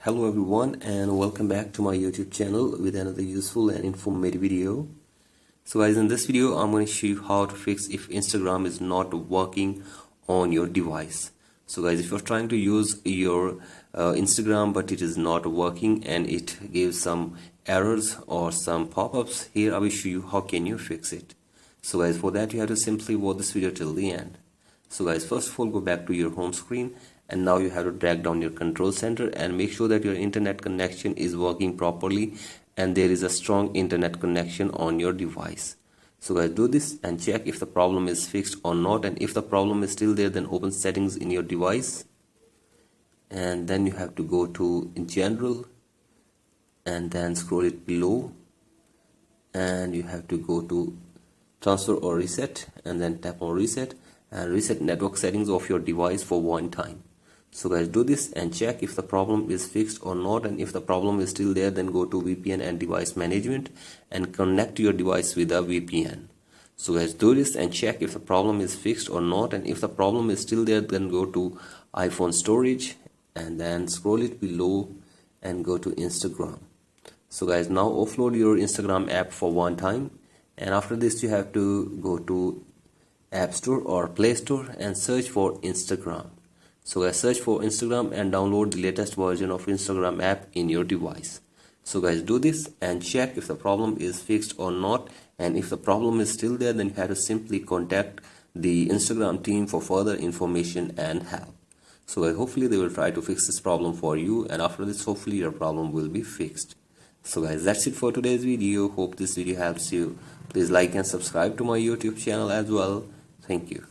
Hello everyone and welcome back to my YouTube channel with another useful and informative video. So guys, in this video I'm going to show you how to fix if Instagram is not working on your device. So guys, if you're trying to use your Instagram but it is not working and it gives some errors or some pop-ups, here I will show you how can you fix it. So guys, for that you have to simply watch this video till the end. So guys, first of all, go back to your home screen and now you have to drag down your control center and make sure that your internet connection is working properly and there is a strong internet connection on your device. So guys, do this and check if the problem is fixed or not, and if the problem is still there, then open settings in your device and then you have to go to general and then scroll it below and you have to go to transfer or reset and then tap on reset and reset network settings of your device for one time. So guys, do this and check if the problem is fixed or not, and if the problem is still there, then go to VPN and device management and connect your device with a VPN. So guys, do this and check if the problem is fixed or not, and if the problem is still there, then go to iPhone storage and then scroll it below and go to Instagram. So guys, now offload your Instagram app for one time, and after this you have to go to App Store or Play Store and search for Instagram. So guys, search for Instagram and download the latest version of Instagram app in your device. So guys, do this and check if the problem is fixed or not, and if the problem is still there, then you have to simply contact the Instagram team for further information and help. So guys, hopefully they will try to fix this problem for you, and after this hopefully your problem will be fixed. So guys, that's it for today's video. Hope this video helps you. Please like and subscribe to my YouTube channel as well. Thank you.